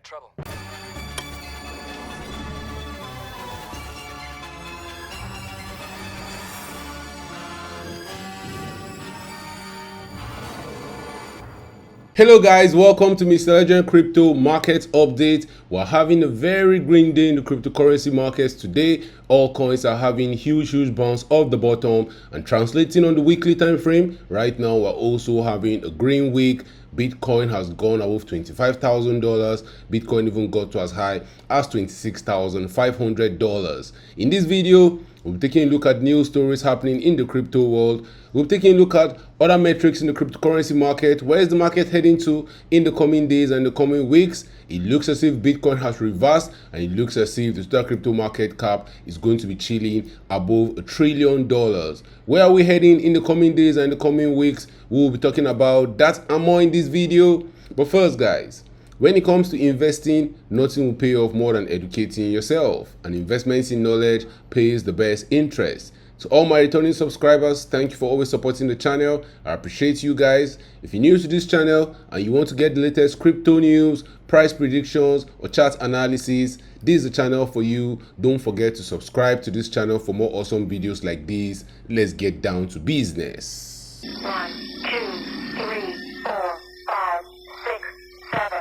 get trouble. Hello guys, welcome to Mr. Legend Crypto Market Update. We're having a very green day in the cryptocurrency markets today. All coins are having huge bounce off the bottom, and translating on the weekly time frame, right now we're also having a green week. Bitcoin has gone above $25,000. Bitcoin even got to as high as $26,500. In this video, we'll be taking a look at news stories happening in the crypto world. We'll be taking a look at other metrics in the cryptocurrency market. Where is the market heading to in the coming days and the coming weeks? It looks as if Bitcoin has reversed, and it looks as if the total crypto market cap is going to be chilling above $1 trillion. Where are we heading in the coming days and the coming weeks? We'll be talking about that and more in this video. But first, guys, when it comes to investing, nothing will pay off more than educating yourself, and investments in knowledge pays the best interest. To all my returning subscribers, thank you for always supporting the channel. I appreciate you guys. If you're new to this channel and you want to get the latest crypto news, price predictions, or chart analysis, this is the channel for you. Don't forget to subscribe to this channel for more awesome videos like these. Let's get down to business. 1, 2, 3, 4, 5, 6, 7, 8.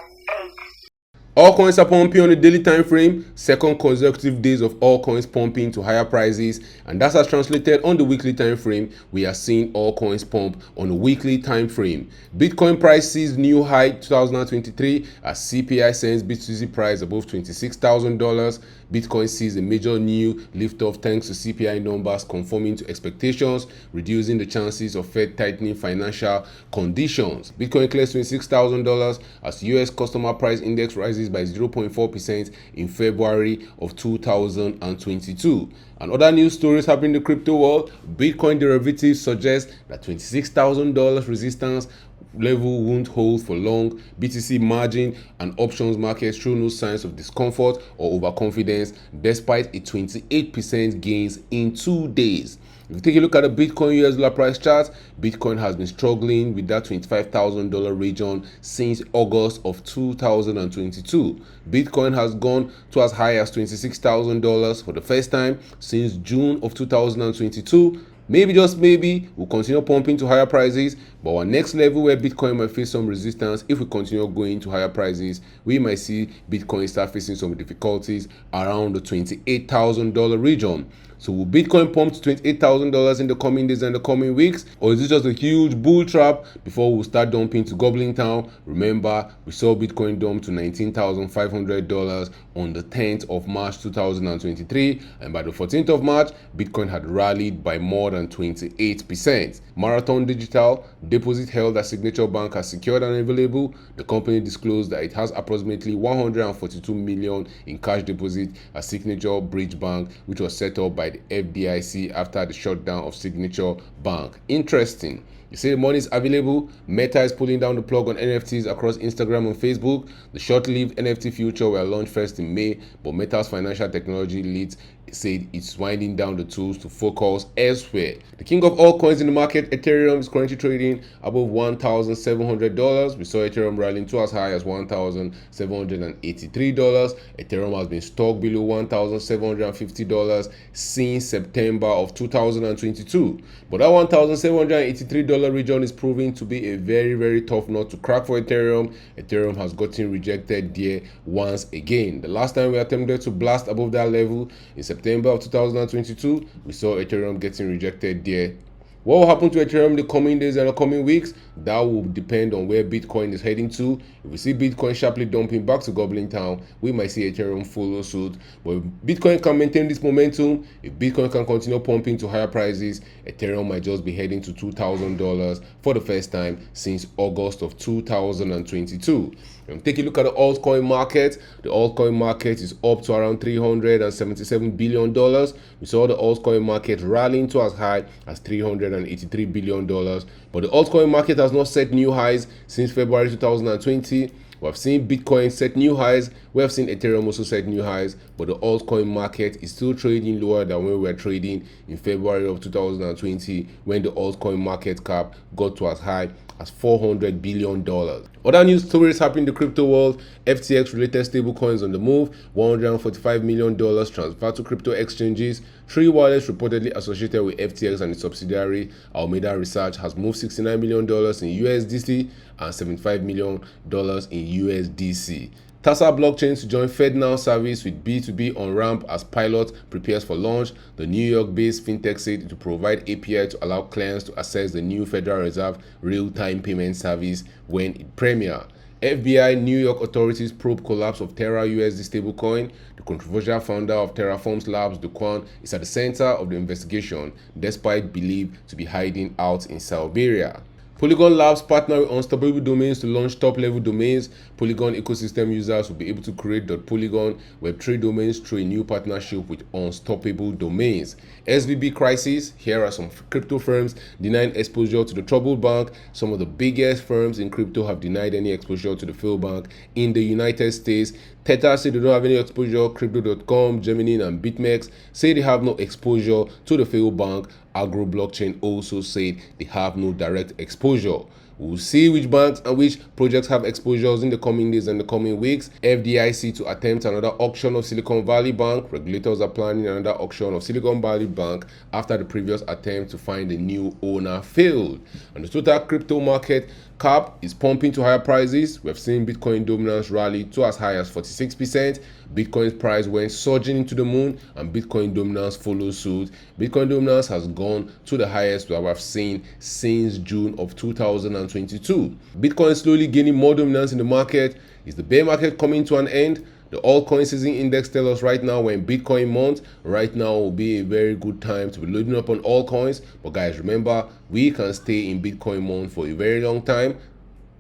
All coins are pumping on the daily time frame. Second consecutive days of all coins pumping to higher prices, and that's as translated on the weekly time frame. We are seeing all coins pump on the weekly time frame. Bitcoin price sees new high 2023 as CPI sends BTC price above $26,000. Bitcoin sees a major new lift-off thanks to CPI numbers conforming to expectations, reducing the chances of Fed tightening financial conditions. Bitcoin clears $26,000 as US customer price index rises by 0.4% in February of 2022. And other news stories happening in the crypto world, Bitcoin derivatives suggest that $26,000 resistance level won't hold for long. BTC margin and options markets show no signs of discomfort or overconfidence despite a 28% gains in 2 days. If you take a look at the Bitcoin US dollar price chart, Bitcoin has been struggling with that $25,000 region since August of 2022. Bitcoin has gone to as high as $26,000 for the first time since June of 2022. Maybe, just maybe, we'll continue pumping to higher prices, but our next level where Bitcoin might face some resistance, if we continue going to higher prices, we might see Bitcoin start facing some difficulties around the $28,000 region. So will Bitcoin pump to $28,000 in the coming days and the coming weeks? Or is it just a huge bull trap before we'll start dumping to Goblin Town? Remember, we saw Bitcoin dump to $19,500 on the 10th of March 2023. And by the 14th of March, Bitcoin had rallied by more than 28%. Marathon Digital, deposit held at Signature Bank as secured and available. The company disclosed that it has approximately $142 million in cash deposit at Signature Bridge Bank, which was set up by the FDIC after the shutdown of Signature Bank. Interesting. You say the money is available. Meta is pulling down the plug on NFTs across Instagram and Facebook. The short-lived NFT future were launched first in May, but Meta's financial technology leads said it's winding down the tools to focus elsewhere. The king of all coins in the market, Ethereum, is currently trading above $1,700. We saw Ethereum rallying to as high as $1,783. Ethereum has been stuck below $1,750 since September of 2022. But that $1,783 region is proving to be a very tough nut to crack for Ethereum. Ethereum has gotten rejected there once again. The last time we attempted to blast above that level in September of 2022, we saw Ethereum getting rejected there. What will happen to Ethereum in the coming days and the coming weeks? That will depend on where Bitcoin is heading to. If we see Bitcoin sharply dumping back to Goblin Town, we might see Ethereum follow suit. But if Bitcoin can maintain this momentum, if Bitcoin can continue pumping to higher prices, Ethereum might just be heading to $2,000 for the first time since August of 2022. And take a look at the altcoin market. The altcoin market is up to around $377 billion. We saw the altcoin market rallying to as high as $383 billion. But the altcoin market has not set new highs since February 2020. We have seen Bitcoin set new highs. We have seen Ethereum also set new highs. But the altcoin market is still trading lower than when we were trading in February of 2020, when the altcoin market cap got to as high as $400 billion. Other news stories happening in the crypto world: FTX related stablecoins on the move, $145 million transferred to crypto exchanges. 3 wallets reportedly associated with FTX and its subsidiary Alameda Research has moved $69 million in USDC and $75 million in USDC. Tasa blockchain to join FedNow service with B2B on ramp as pilot prepares for launch. The New York-based fintech said it will provide API to allow clients to access the new Federal Reserve real-time payment service when it premieres. FBI New York authorities probe collapse of Terra USD stablecoin. The controversial founder of Terraform's Labs, Duquan, is at the center of the investigation, despite believed to be hiding out in Siberia. Polygon Labs partner with Unstoppable Domains to launch top-level domains. Polygon ecosystem users will be able to create .polygon Web3 domains through a new partnership with Unstoppable Domains. SVB crisis. Here are some crypto firms denying exposure to the troubled bank. Some of the biggest firms in crypto have denied any exposure to the failed bank in the United States. Tether say they don't have any exposure. Crypto.com, Gemini, and BitMEX say they have no exposure to the failed bank. Agro Blockchain also said they have no direct exposure. We'll see which banks and which projects have exposures in the coming days and the coming weeks. FDIC to attempt another auction of Silicon Valley Bank. Regulators are planning another auction of Silicon Valley Bank after the previous attempt to find a new owner failed. And the total crypto market cap is pumping to higher prices. We have seen Bitcoin dominance rally to as high as 46%. Bitcoin's price went surging into the moon and Bitcoin dominance follows suit. Bitcoin dominance has gone to the highest we have seen since June of 2022. Bitcoin is slowly gaining more dominance in the market. Is the bear market coming to an end? The altcoin season index tells us right now we're in Bitcoin month. Right now will be a very good time to be loading up on altcoins. But guys, remember, we can stay in Bitcoin month for a very long time.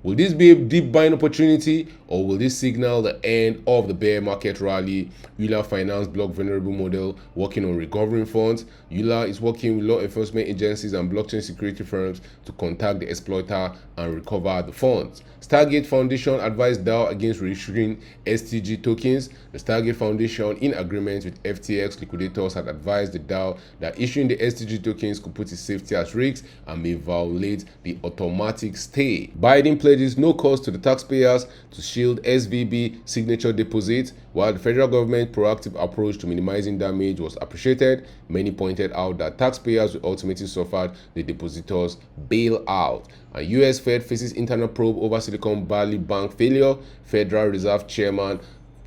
Will this be a deep buying opportunity or will this signal the end of the bear market rally? Euler Finance block vulnerable model working on recovering funds. Euler is working with law enforcement agencies and blockchain security firms to contact the exploiter and recover the funds. Stargate Foundation advised DAO against reissuing STG tokens. The Stargate Foundation, in agreement with FTX liquidators, had advised the DAO that issuing the STG tokens could put its safety at risk and may violate the automatic stay. Biden pledges no cost to the taxpayers to shield SVB signature deposits. While the federal government's proactive approach to minimizing damage was appreciated, many pointed out that taxpayers will ultimately suffer the depositors' bailout. A US Fed faces internal probe over Silicon Valley Bank failure. Federal Reserve Chairman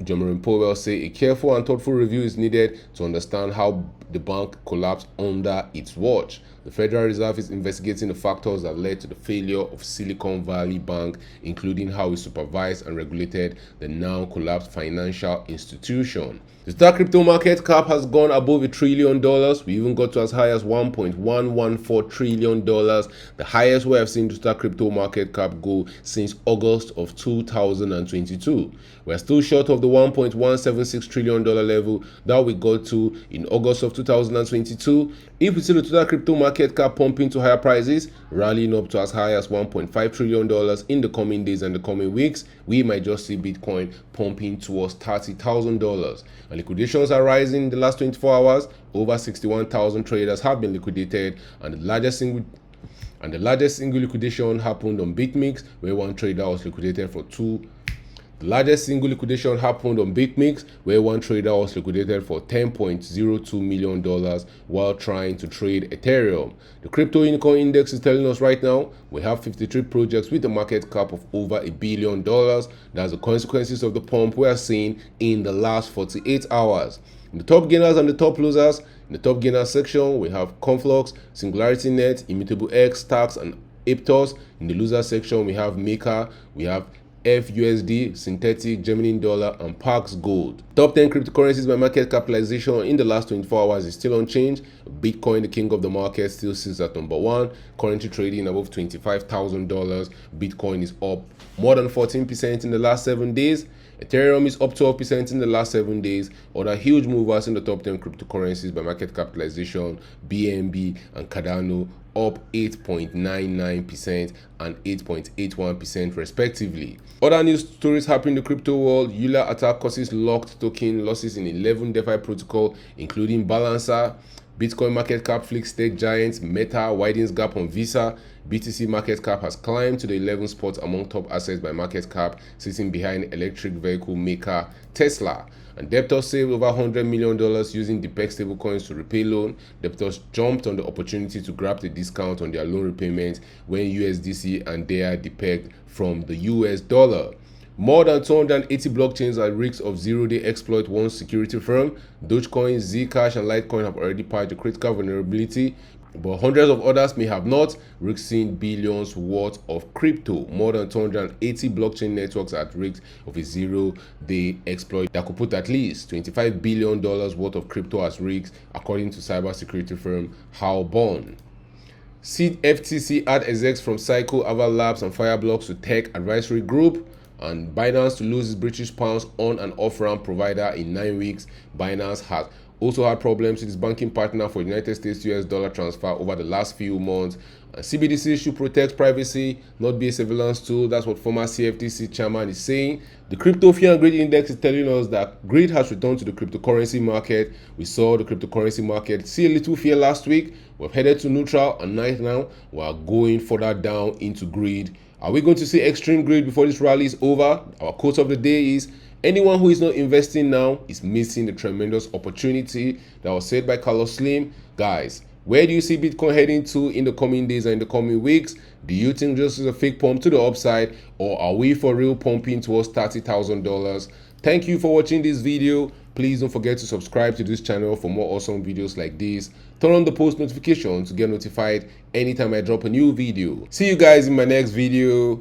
Jerome Powell say a careful and thoughtful review is needed to understand how the bank collapsed under its watch. The Federal Reserve is investigating the factors that led to the failure of Silicon Valley Bank, including how it supervised and regulated the now collapsed financial institution. The stock crypto market cap has gone above $1 trillion. We even got to as high as $1.114 trillion, the highest we have seen the stock crypto market cap go since August of 2022. We're still short of the $1.176 trillion level that we got to in August of 2022. If we see the total crypto market cap pumping to higher prices, rallying up to as high as $1.5 trillion in the coming days and the coming weeks, we might just see Bitcoin pumping towards $30,000. And liquidations are rising in the last 24 hours. Over 61,000 traders have been liquidated, and the largest single liquidation happened on BitMEX, where one trader was liquidated for The largest single liquidation happened on BitMEX, where one trader was liquidated for $10.02 million while trying to trade Ethereum. The crypto unicorn index is telling us right now we have 53 projects with a market cap of over $1 billion. That's the consequences of the pump we are seeing in the last 48 hours. In the top gainers and the top losers, in the top gainers section, we have Conflux, SingularityNet, Immutable X, Stacks, and Debtors. In the loser section, we have Maker, we have FUSD, Synthetic, Gemini Dollar, and Pax Gold. Top 10 cryptocurrencies by market capitalization in the last 24 hours is still unchanged. Bitcoin, the king of the market, still sits at number 1, currently trading above $25,000. Bitcoin is up more than 14% in the last 7 days. Ethereum is up 12% in the last 7 days. Other huge movers in the top 10 cryptocurrencies by market capitalization, BNB and Cardano, up 8.99% and 8.81% respectively. Other news stories happening in the crypto world: Euler attack causes locked token losses in 11 DeFi protocol, including Balancer. Bitcoin market cap flicks tech giants. Meta widens gap on Visa. BTC market cap has climbed to the 11th spot among top assets by market cap, sitting behind electric vehicle maker Tesla. And Debtors saved over $100 million using Repeg stablecoins to repay loan. Debtors jumped on the opportunity to grab the discount on their loan repayment when USDC and their depegged from the US dollar. More than 280 blockchains at risk of zero-day exploit, one security firm. Dogecoin, Zcash, and Litecoin have already patched the critical vulnerability, but hundreds of others may have not, risking billions worth of crypto. More than 280 blockchain networks at risk of a zero-day exploit that could put at least $25 billion worth of crypto at risk, according to cybersecurity firm Halborn. FTC add execs from Cycle, Ava Labs, and Fireblocks to Tech Advisory Group. And Binance to lose its British pounds on and off-ramp provider in 9 weeks. Binance has also had problems with its banking partner for United States US dollar transfer over the last few months. And CBDC should protect privacy, not be a surveillance tool. That's what former CFTC chairman is saying. The Crypto Fear and Greed Index is telling us that greed has returned to the cryptocurrency market. We saw the cryptocurrency market see a little fear last week. We've headed to neutral, and right now we are going further down into greed. Are we going to see extreme greed before this rally is over? Our quote of the day is, anyone who is not investing now is missing the tremendous opportunity. That was said by Carlos Slim. Guys, where do you see Bitcoin heading to in the coming days and in the coming weeks? Do you think this is a fake pump to the upside, or are we for real pumping towards $30,000? Thank you for watching this video. Please don't forget to subscribe to this channel for more awesome videos like this. Turn on the post notification to get notified anytime I drop a new video. See you guys in my next video.